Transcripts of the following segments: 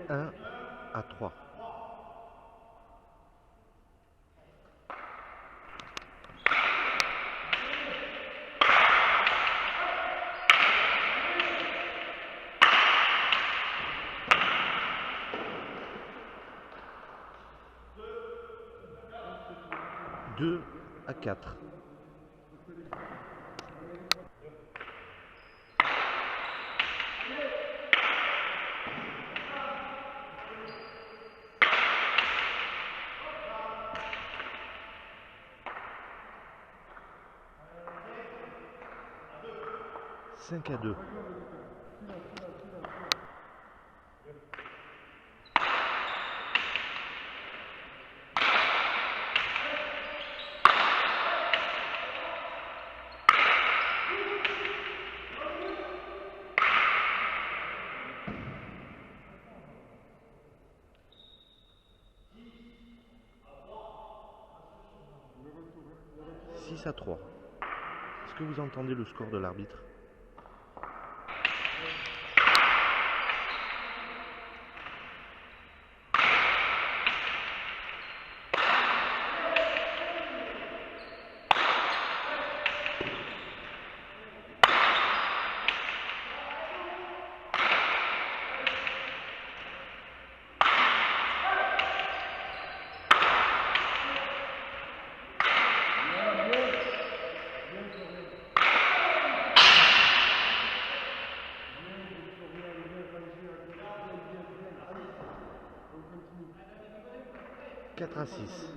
1-3. Deux à 4. Cinq à 2. 6 à 3. Est-ce que vous entendez le score de l'arbitre? Quatre à 6.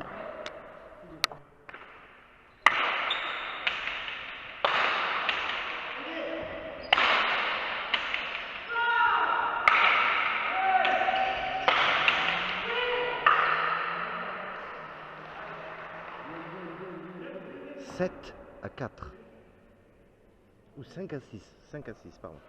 Sept à 4. Ou 5 à 6. 5 à 6, pardon.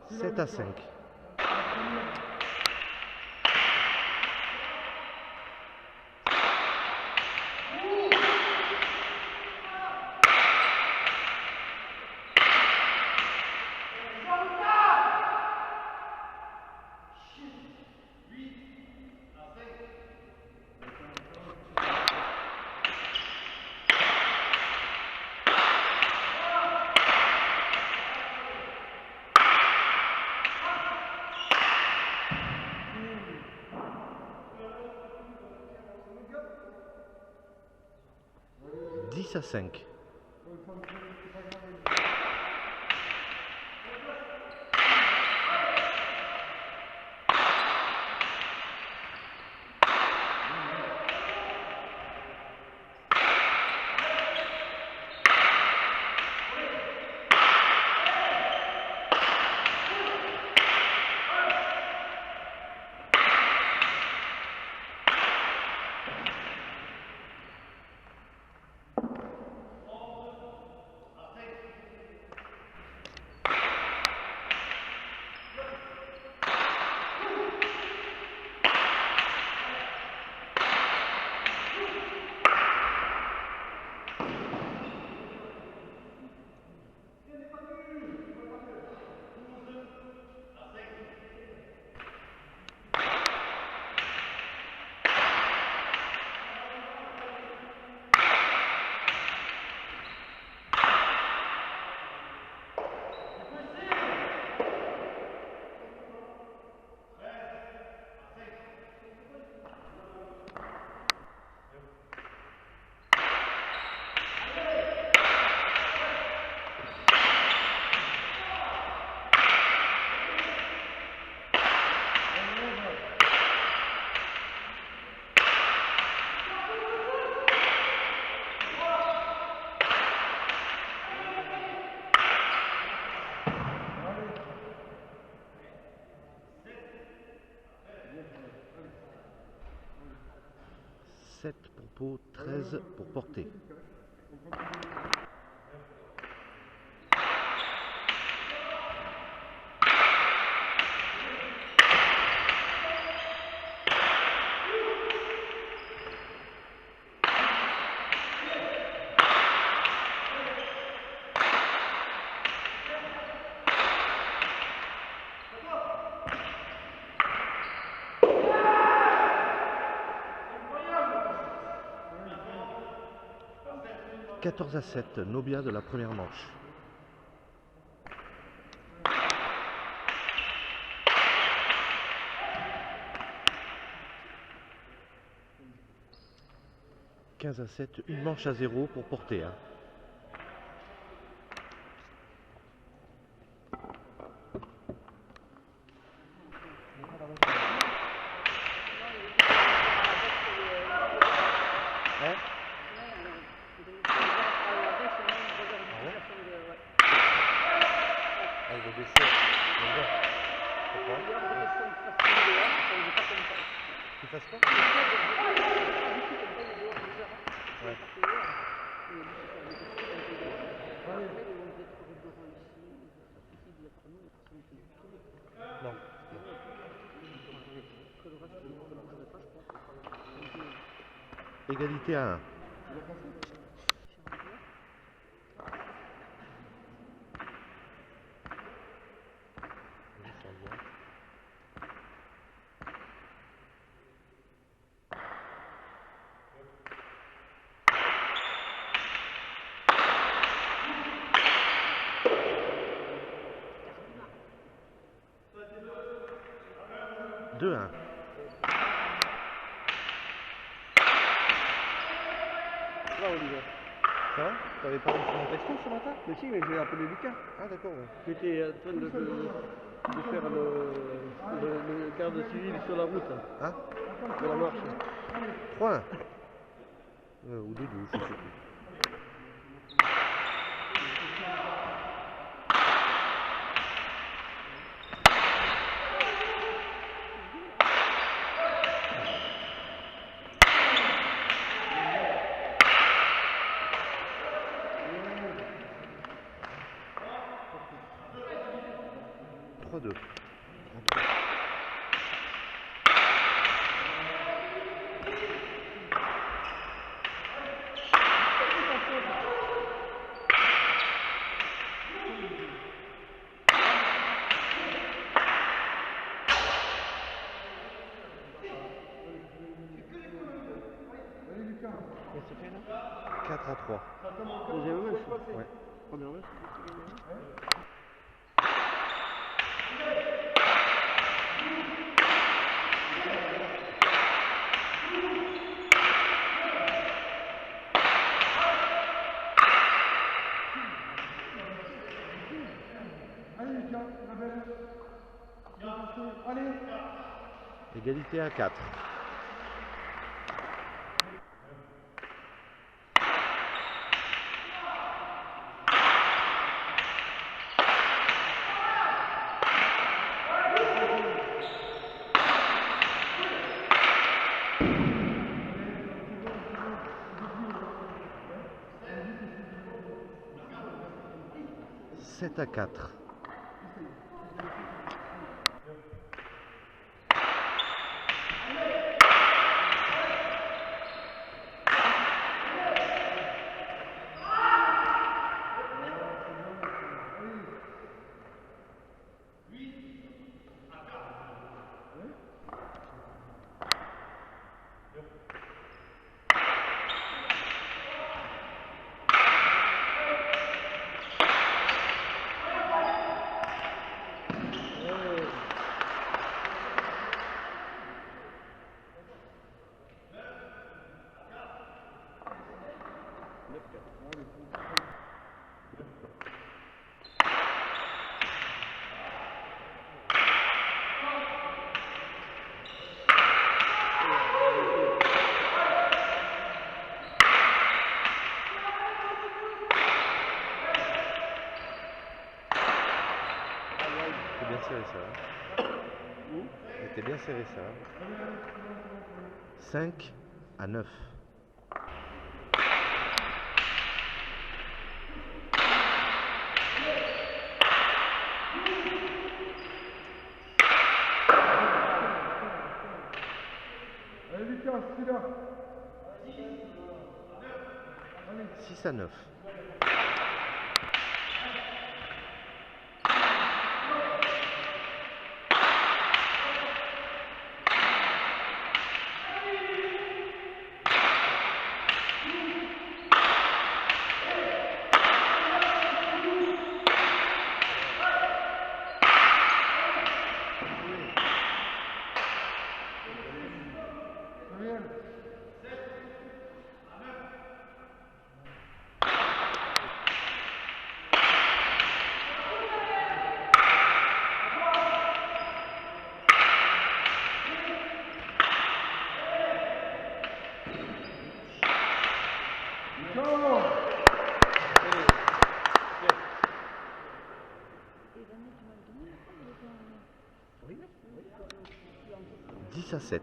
Sept à 5. Dix à 5. Pour Pau, 13 pour Porter. 14-7, Nobia de la première manche. « 15-7, une manche à 0 pour porter. Hein. Tu fasses quoi? Ouais. Non. Égalité à 1. Deux, 1. Ça va, Olivier? Ça va? T'avais pas reçu mon texto ce matin? Mais si, mais j'ai appelé Lucas. Ah d'accord, ouais. J'étais en train de faire le garde civil sur la route, Hein? de la marche. 3-1. Ou 2-2, je sais plus. Deux. 4-3. Deuxième match? Ouais. Première match? 'Allez, Égalité à 4. Sept à 4. C'était bien serré ça. C'était bien serré ça. 5 à 9. allez Lucas, c'est là. 6 à 9. Ciao. 10-7.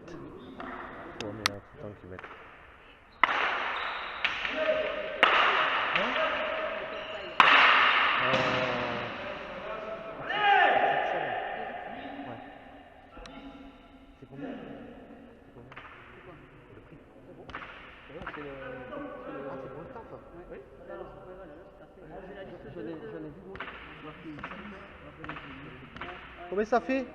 Oh, mais là, tout le temps qu'ils mettent. C'est combien? Le prix? C'est le... Ah, c'est pour le temps, ça? Oui. J'en ai vu moi. Combien ça fait?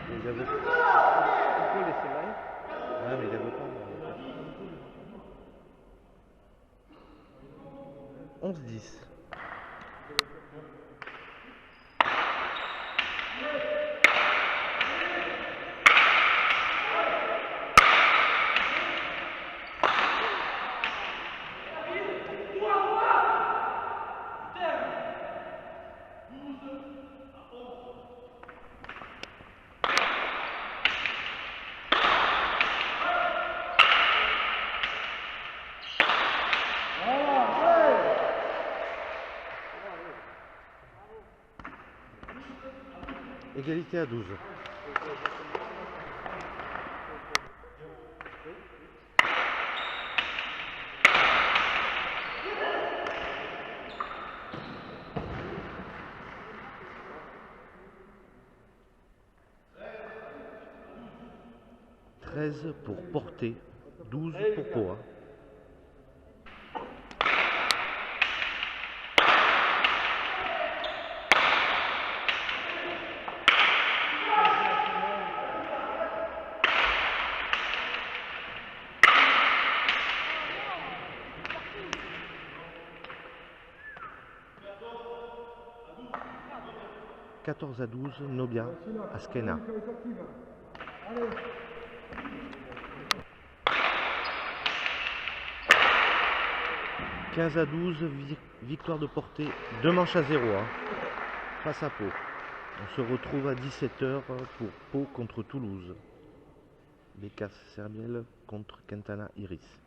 Il avait... Il faut laisser là. Ouais, mais il avait pas. 11-10. Égalité à 12. « 13 pour Porter, 12 pour Poa. » « 14-12, Nobia, Askena. » Allez. 15-12, victoire de Porter, 2 manches à 0 face à Pau. On se retrouve à 17h pour Pau contre Toulouse. Bécasse Serbiel contre Quintana Iris.